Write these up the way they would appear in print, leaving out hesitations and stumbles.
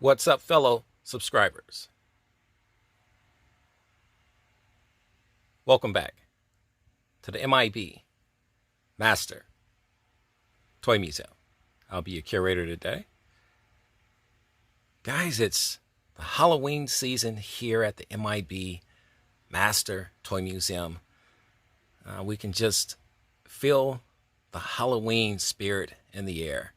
What's up, fellow subscribers? Welcome back to the M.I.B. Master Toy Museum. I'll be your curator today. Guys, it's the Halloween season here at the M.I.B. Master Toy Museum. We can just feel the Halloween spirit in the air.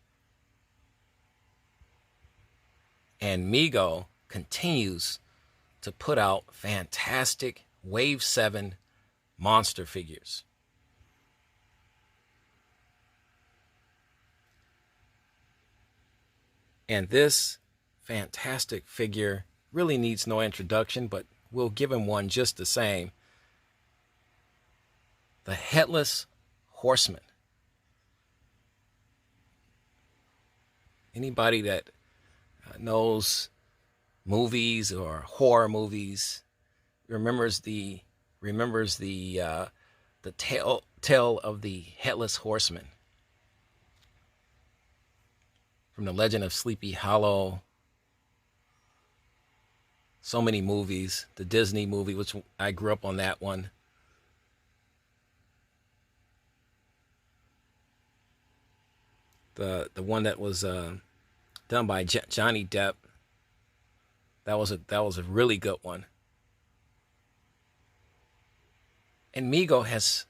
And Mego continues to put out fantastic Wave 7 monster figures. And this fantastic figure really needs no introduction, but we'll give him one just the same. The Headless Horseman. Anybody that knows movies or horror movies remembers the tale of the Headless Horseman from the Legend of Sleepy Hollow. So many movies. The Disney movie, which I grew up on that one. The one that was done by Johnny Depp. That was a really good one. And Mego has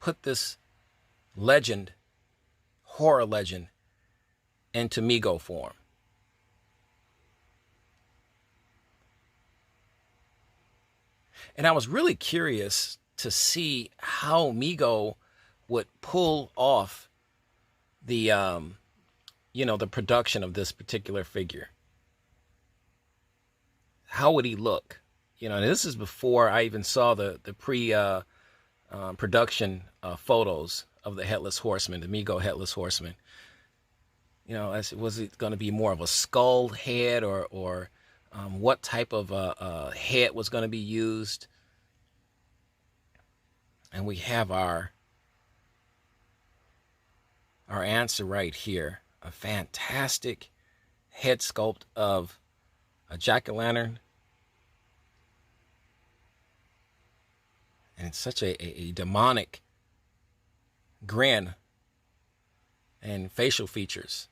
put this legend, horror legend, into Mego form. And I was really curious to see how Mego would pull off the the production of this particular figure. How would he look? And this is before I even saw the pre-production photos of the Headless Horseman, the Mego Headless Horseman. Was it going to be more of a skull head, or what type of head was going to be used? And we have our answer right here. A fantastic head sculpt of a jack-o'-lantern. And it's such a demonic grin and facial features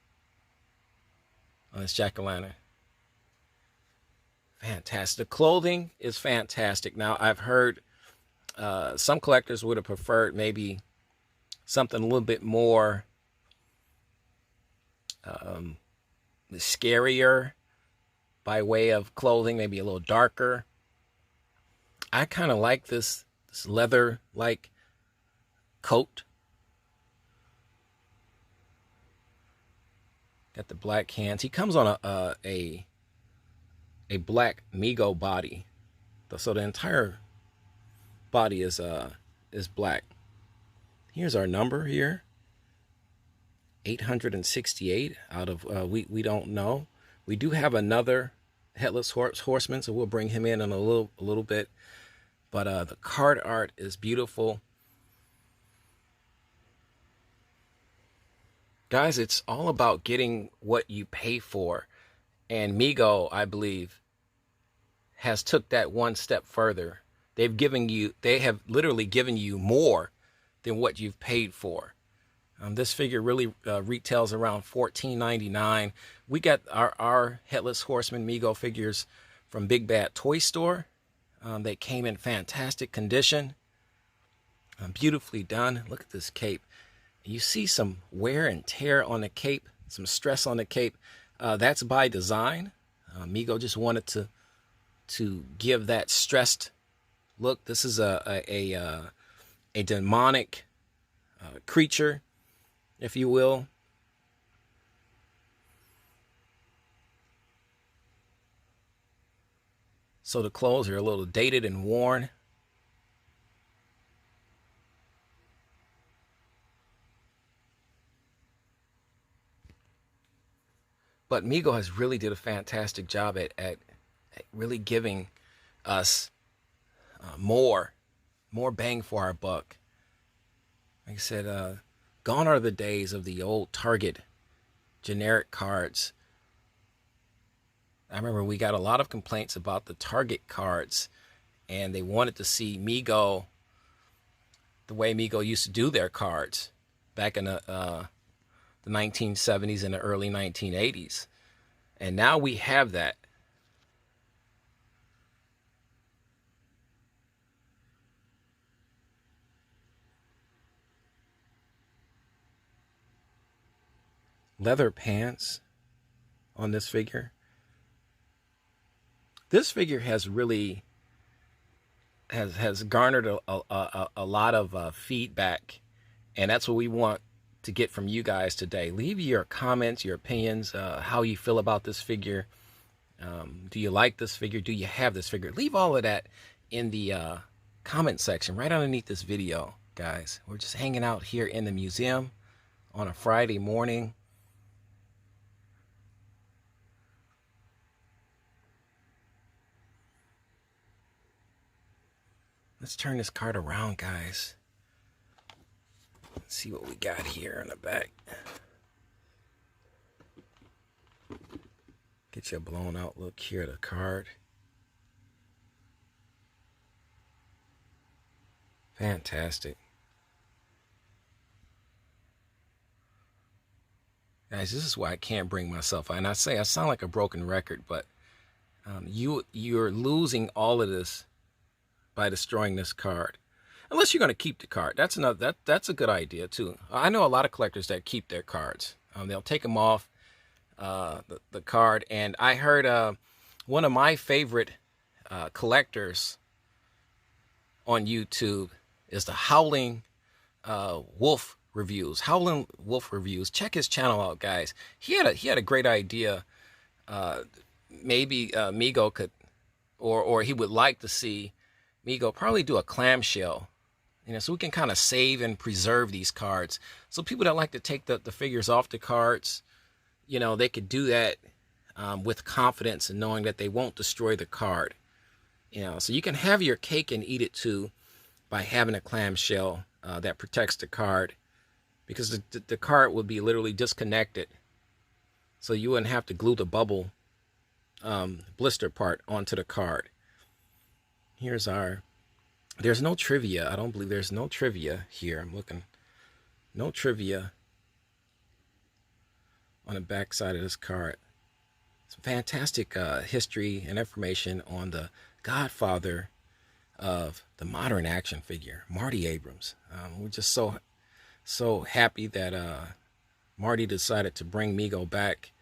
on this jack-o'-lantern. Fantastic. The clothing is fantastic. Now, I've heard some collectors would have preferred maybe something a little bit more scarier by way of clothing, maybe a little darker. I kind of like this leather-like coat. Got the black hands. He comes on a black Mego body, so the entire body is black. Here's our number here. 868 out of we don't know. We do have another Headless Horseman, so we'll bring him in a little bit. But the card art is beautiful. Guys, it's all about getting what you pay for. And Mego, I believe, has took that one step further. They have literally given you more than what you've paid for. This figure really retails around $14.99. We got our Headless Horseman Mego figures from Big Bad Toy Store. They came in fantastic condition. Beautifully done. Look at this cape. You see some wear and tear on the cape, some stress on the cape. That's by design. Mego just wanted to give that stressed look. This is a demonic creature, if you will. So the clothes are a little dated and worn. But Mego has really did a fantastic job at really giving us more bang for our buck. Like I said, gone are the days of the old Target generic cards I remember we got a lot of complaints about the Target cards, and they wanted to see Mego the way Mego used to do their cards back in the 1970s and the early 1980s. And now we have that. Leather pants on this figure. This figure has really has garnered a lot of feedback, and that's what we want to get from you guys today. Leave your comments, your opinions, how you feel about this figure. Do you like this figure? Do you have this figure? Leave all of that in the comment section right underneath this video, guys. We're just hanging out here in the museum on a Friday morning. Let's turn this card around, guys. Let's see what we got here in the back. Get you a blown out look here at the card. Fantastic. Guys, this is why I can't bring myself. And I say I sound like a broken record, but you're losing all of this by destroying this card. Unless you're going to keep the card. That's a good idea too. I know a lot of collectors that keep their cards. They'll take them off the card. And I heard one of my favorite collectors on YouTube is the Howling Wolf Reviews. Howling Wolf Reviews. Check his channel out, guys. He had a great idea. Maybe Mego could, or he would like to see Mego probably do a clamshell, so we can kind of save and preserve these cards. So people that like to take the figures off the cards, they could do that with confidence and knowing that they won't destroy the card. So you can have your cake and eat it too by having a clamshell that protects the card, because the card would be literally disconnected. So you wouldn't have to glue the bubble blister part onto the card. Here's there's no trivia. I don't believe there's no trivia here. I'm looking. No trivia on the back side of this card. Some fantastic history and information on the godfather of the modern action figure, Marty Abrams. We're just so happy that Marty decided to bring Mego back.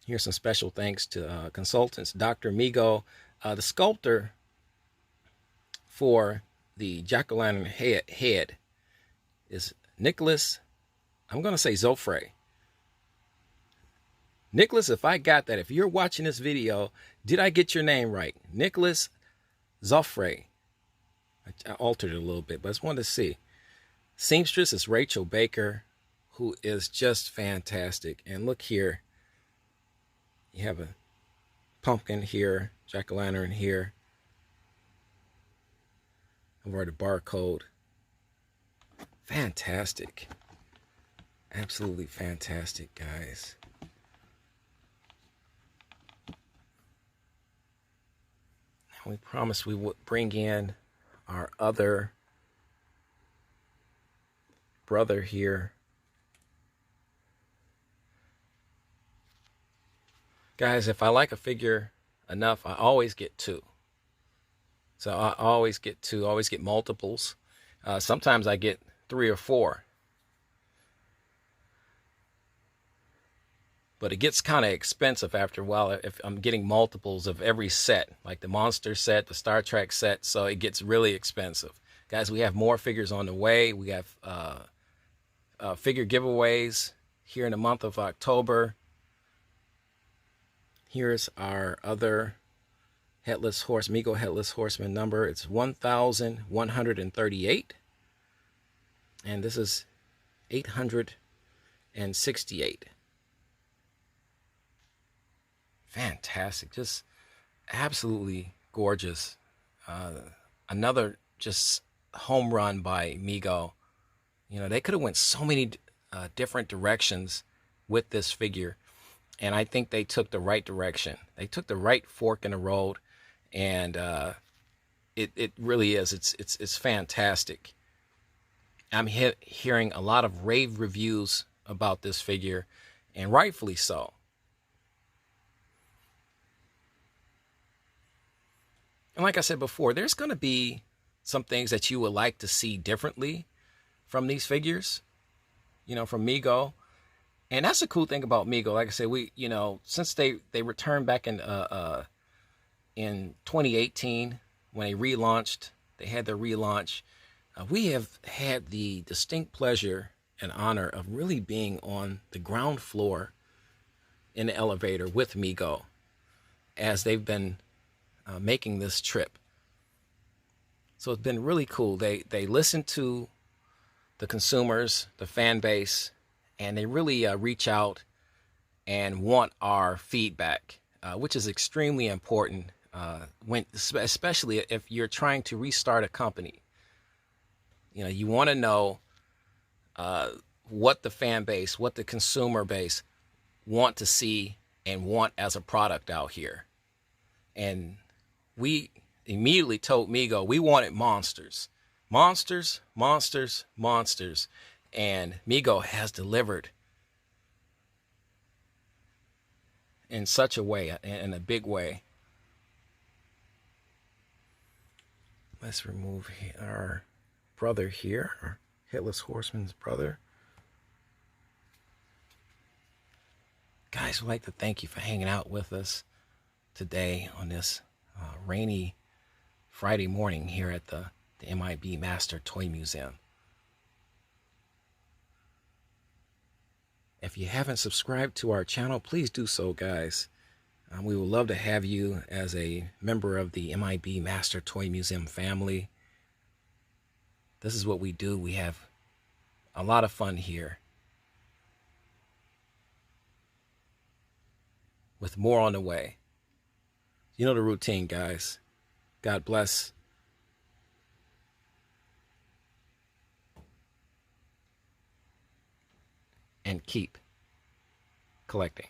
Here's some special thanks to consultants. Dr. Mego, the sculptor for the jack-o'-lantern head is Nicholas, I'm going to say Zoffre. Nicholas, if I got that, if you're watching this video, did I get your name right? Nicholas Zoffre. I altered it a little bit, but I just wanted to see. Seamstress is Rachel Baker, who is just fantastic. And look here. You have a pumpkin here, jack-o'-lantern here. Over the barcode. Fantastic. Absolutely fantastic, guys. We promised we would bring in our other brother here. Guys, if I like a figure enough, I always get two. So I always get two, always get multiples. Sometimes I get 3 or 4. But it gets kind of expensive after a while if I'm getting multiples of every set, like the Monster set, the Star Trek set, so it gets really expensive. Guys, we have more figures on the way. We have figure giveaways here in the month of October. Here's our other Mego Headless Horseman number. It's 1,138. And this is 868. Fantastic. Just absolutely gorgeous. Another just home run by Mego. They could have went so many different directions with this figure. And I think they took the right direction. They took the right fork in the road, and it really is. It's fantastic. I'm hearing a lot of rave reviews about this figure, and rightfully so. And like I said before, there's going to be some things that you would like to see differently from these figures, from Mego. And that's the cool thing about Mego. Like I said, since they returned back in 2018 when they had their relaunch. We have had the distinct pleasure and honor of really being on the ground floor in the elevator with Mego as they've been making this trip. So it's been really cool. They listen to the consumers, the fan base, and they really reach out and want our feedback, which is extremely important especially if you're trying to restart a company. You want to know what the fan base, what the consumer base want to see and want as a product out here. And we immediately told Mego we wanted monsters. Monsters, monsters, monsters. And Mego has delivered in such a way, in a big way. Let's remove our brother here, our Headless Horseman's brother. Guys, we'd like to thank you for hanging out with us today on this rainy Friday morning here at the M.I.B. Master Toy Museum. If you haven't subscribed to our channel, please do so, guys. We would love to have you as a member of the M.I.B. Master Toy Museum family. This is what we do. We have a lot of fun here, with more on the way. You know the routine, guys. God bless. And keep collecting.